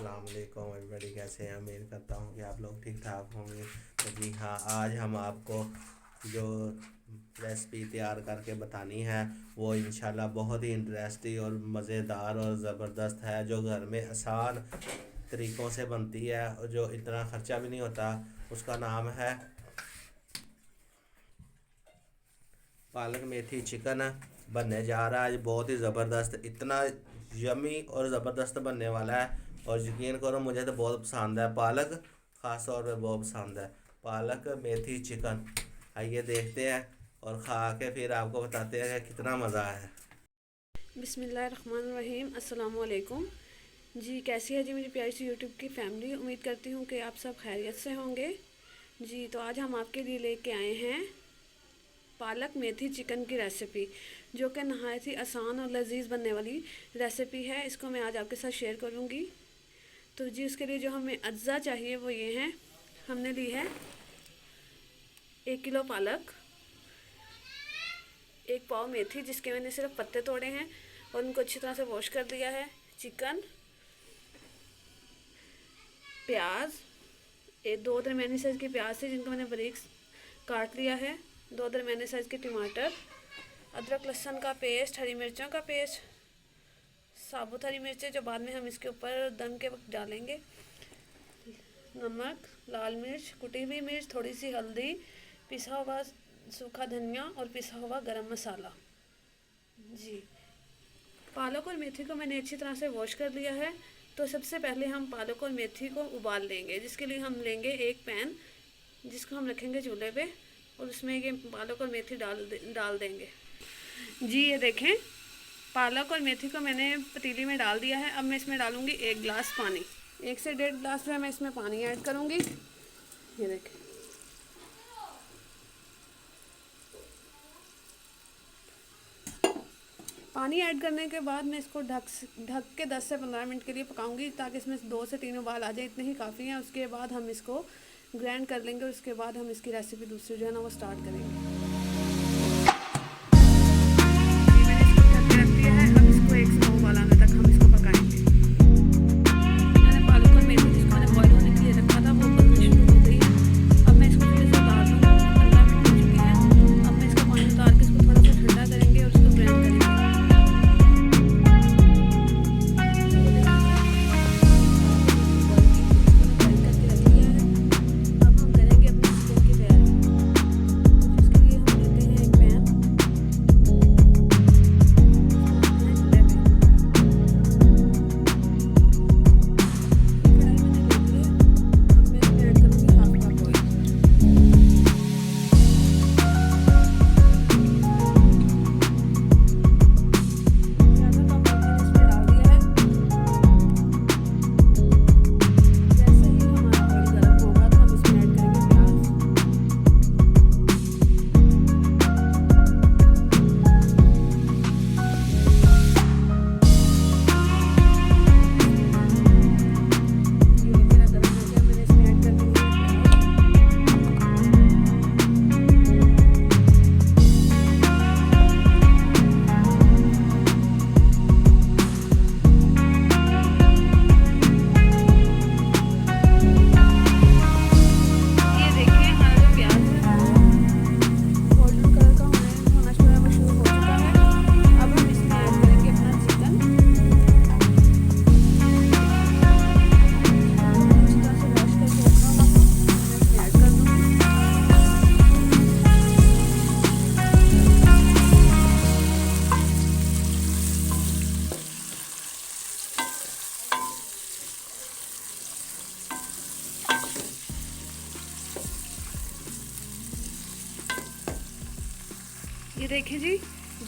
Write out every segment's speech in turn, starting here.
अस्सलाम वालेकुम एवरीबॉडी। कैसे हैं? उम्मीद करता हूँ कि आप लोग ठीक ठाक होंगे। तो जी हाँ, आज हम आपको जो रेसिपी तैयार करके बतानी है वो इंशाल्लाह बहुत ही इंटरेस्टिंग और मज़ेदार और ज़बरदस्त है, जो घर में आसान तरीक़ों से बनती है और जो इतना ख़र्चा भी नहीं होता। उसका नाम है पालक मेथी चिकन। बनने जा रहा है आज बहुत ही ज़बरदस्त, इतना यमी और ज़बरदस्त बनने वाला है। और यकीन करो, मुझे तो बहुत पसंद है पालक, ख़ास तौर पे बहुत पसंद है पालक मेथी चिकन। आइए देखते हैं और खा के फिर आपको बताते हैं कि कितना मज़ा है। बिस्मिल्लाहिर्रहमानिर्रहीम। अस्सलाम वालेकुम जी। कैसी है जी मेरी प्यारी सी यूट्यूब की फैमिली? उम्मीद करती हूँ कि आप सब खैरियत से होंगे जी। तो आज हम आपके लिए लेके आए हैं पालक मेथी चिकन की रेसिपी, जो कि नहायत ही आसान और लजीज बनने वाली रेसिपी है। इसको मैं आज आपके साथ शेयर करूँगी। तो जी उसके लिए जो हमें अज्जा चाहिए वो ये हैं। हमने ली है 1 किलो पालक, 1 पाव मेथी जिसके मैंने सिर्फ पत्ते तोड़े हैं और उनको अच्छी तरह से वॉश कर दिया है, चिकन, प्याज, दो दरमियानी साइज़ के प्याज थे जिनको मैंने बारीक काट लिया है, 2 दरमियानी साइज़ के टमाटर, अदरक लहसुन का पेस्ट, हरी मिर्चों का पेस्ट, साबुत हरी मिर्चें जो बाद में हम इसके ऊपर दम के वक्त डालेंगे, नमक, लाल मिर्च, कुटी हुई मिर्च, थोड़ी सी हल्दी, पिसा हुआ सूखा धनिया और पिसा हुआ गरम मसाला जी। पालक और मेथी को मैंने अच्छी तरह से वॉश कर लिया है। तो सबसे पहले हम पालक और मेथी को उबाल लेंगे, जिसके लिए हम लेंगे एक पैन जिसको हम रखेंगे चूल्हे पे और उसमें ये पालक और मेथी डाल देंगे जी। ये देखें, पालक और मेथी को मैंने पतीली में डाल दिया है। अब मैं इसमें डालूँगी 1 गिलास पानी, 1 से 1.5 गिलास में मैं इसमें पानी ऐड करूँगी। ये देखें, पानी ऐड करने के बाद मैं इसको ढक के 10 से 15 मिनट के लिए पकाऊंगी, ताकि इसमें 2 से 3 उबाल आ जाए। इतने ही काफ़ी हैं। उसके बाद हम इसको ग्राइंड कर लेंगे और उसके बाद हम इसकी रेसिपी दूसरी जो है ना वो स्टार्ट करेंगे। मैंने इसको ढक के रख दिया है। अब इसको 1 से 2 उबाल आने तक हम इसको पकाएंगे। मैंने पालक और मेथी जिसको मैंने बॉयल होने के लिए रखा था वो बनना शुरू हो गई है। अब मैं इसको थोड़ी सी उतार दूँगी। 15 मिनट हो चुकी है। अब मैं इसका पानी उतार के इसको थोड़ा सा ठंडा करेंगे और उसको ग्राइंड करेंगे। ये देखिए जी,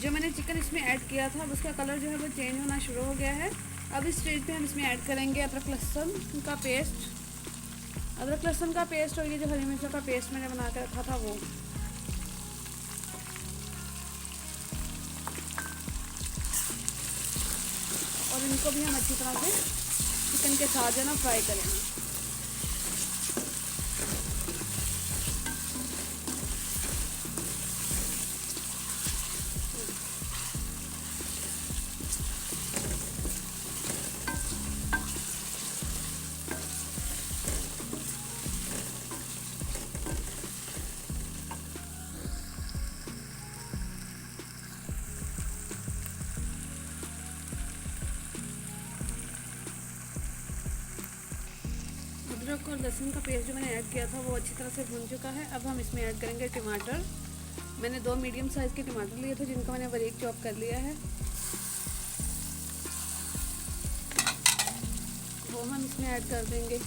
जो मैंने चिकन इसमें ऐड किया था उसका कलर जो है वो चेंज होना शुरू हो गया है। अब इस स्टेज पे हम इसमें ऐड करेंगे अदरक लहसुन का पेस्ट, और ये जो हरी मिर्चों का पेस्ट मैंने बना के रखा था वो। और इनको भी हम अच्छी तरह से चिकन के साथ जो ना फ्राई करेंगे। अदरक और लहसुन का पेस्ट जो मैंने ऐड किया था वो अच्छी तरह से भुन चुका है। अब हम इसमें ऐड करेंगे टमाटर। मैंने 2 मीडियम साइज़ के टमाटर लिए थे जिनको मैंने बारीक चॉप कर लिया है, वो हम इसमें ऐड कर देंगे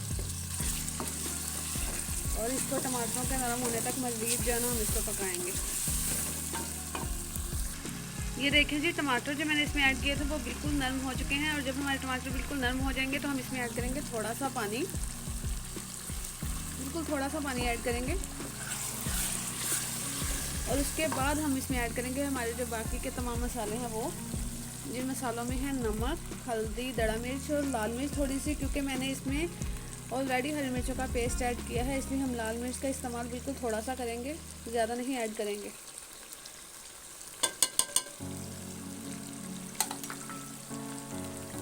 और इसको टमाटरों के नरम होने तक मज़ीद जो है ना हम इसको पकाएंगे। ये देखें जी, टमाटर जो मैंने इसमें ऐड किए थे वो बिल्कुल नरम हो चुके हैं और जब हमारे टमाटर बिल्कुल नरम हो जाएंगे तो हम इसमें ऐड करेंगे थोड़ा सा पानी, बिल्कुल थोड़ा सा पानी ऐड करेंगे और उसके बाद हम इसमें ऐड करेंगे हमारे जो बाकी के तमाम मसाले हैं वो, जिन मसालों में है नमक, हल्दी, दड़ा मिर्च और लाल मिर्च थोड़ी सी, क्योंकि मैंने इसमें ऑलरेडी हरी मिर्चों का पेस्ट ऐड किया है इसलिए हम लाल मिर्च का इस्तेमाल बिल्कुल थोड़ा सा करेंगे, ज़्यादा नहीं ऐड करेंगे।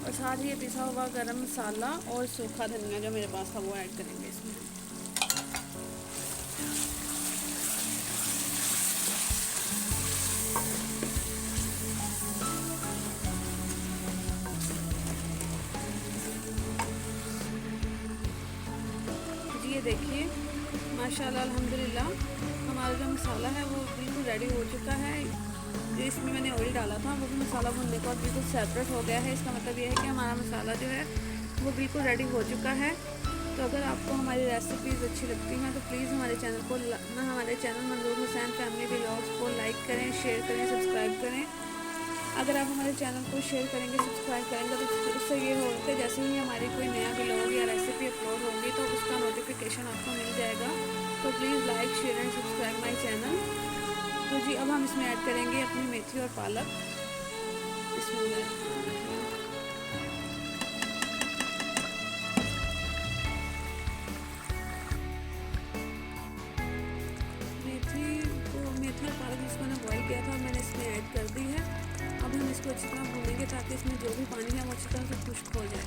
और साथ ही ये पिसा हुआ गरम मसाला और सूखा धनिया जो मेरे पास था वो ऐड करेंगे इसमें। जी ये देखिए माशाल्लाह अल्हम्दुलिल्लाह हमारा जो मसाला है वो बिल्कुल रेडी हो चुका है। जो इसमें मैंने ऑयल डाला था वो भी मसाला भुनने के बाद बिल्कुल सेपरेट हो गया है। इसका मतलब ये है कि हमारा मसाला जो है वो बिल्कुल रेडी हो चुका है। तो अगर आपको हमारी रेसिपीज़ अच्छी लगती हैं तो प्लीज़ हमारे चैनल मंजूर हुसैन फैमिली व्लॉग्स को लाइक करें, शेयर करें, सब्सक्राइब करें। अगर आप हमारे चैनल को शेयर करेंगे, सब्सक्राइब करेंगे तो उससे ये होगा कि जैसे ही हमारी कोई नया व्लॉग या रेसिपी अपलोड होगी तो उसका नोटिफिकेशन आपको मिल जाएगा। तो please like, share and subscribe my channel. तो जी अब हम इसमें ऐड करेंगे अपनी मेथी और पालक। मेथी और पालक जिसको मैंने बॉईल किया था मैंने इसमें ऐड कर दी है। अब हम इसको अच्छी तरह भूनेंगे ताकि इसमें जो भी पानी है वो अच्छी तरह से खुश्क हो जाए।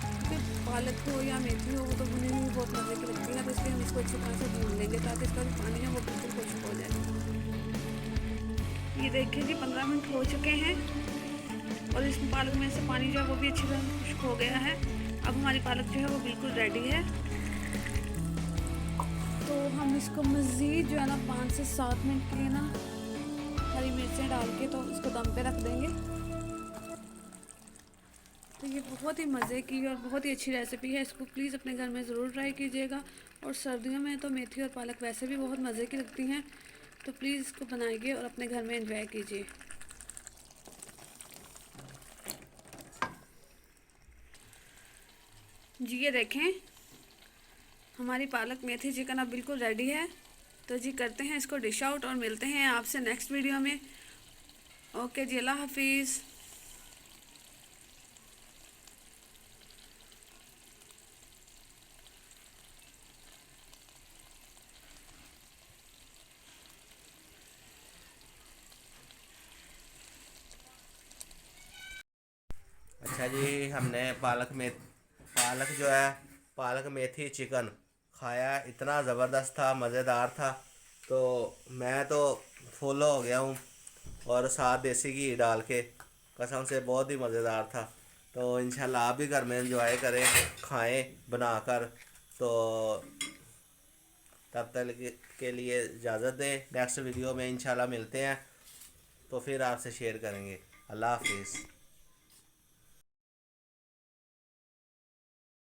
क्योंकि पालक हो या मेथी हो वो तो भुनी हुई बहुत मज़े की लगती है, तो इसलिए हम इसको अच्छी तरह से भून लेंगे ताकि इसका जो पानी है वो बिल्कुल खुश्क हो जाए। ये देखिए जी 15 मिनट हो चुके हैं और इस पालक में से पानी जो है वो भी अच्छी तरह से खुश्क हो गया है। अब हमारी पालक जो है वो बिल्कुल रेडी है। तो हम इसको मज़ीद जो है ना 5 से 7 मिनट के लिए ना हरी मिर्चें डाल के तो इसको दम पे रख देंगे। तो ये बहुत ही मज़े की और बहुत ही अच्छी रेसिपी है, इसको प्लीज़ अपने घर में ज़रूर ट्राई कीजिएगा। और सर्दियों में तो मेथी और पालक वैसे भी बहुत मज़े की लगती हैं, तो प्लीज़ इसको बनाइए और अपने घर में एंजॉय कीजिए। जी ये देखें हमारी पालक मेथी चिकन अब बिल्कुल रेडी है। तो जी करते हैं इसको डिश आउट और मिलते हैं आपसे नेक्स्ट वीडियो में। ओके जी, अल्लाह हाफिज़। अच्छा जी, हमने पालक जो है पालक मेथी चिकन खाया, इतना ज़बरदस्त था, मज़ेदार था। तो मैं तो फॉलो हो गया हूँ और साथ देसी घी डाल के, कसम से बहुत ही मज़ेदार था। तो इंशाल्लाह आप भी घर में एंजॉय करें, खाएं बनाकर। तो तब तक के लिए इजाज़त दें, नेक्स्ट वीडियो में इंशाल्लाह मिलते हैं तो फिर आपसे शेयर करेंगे। अल्लाह हाफिज़।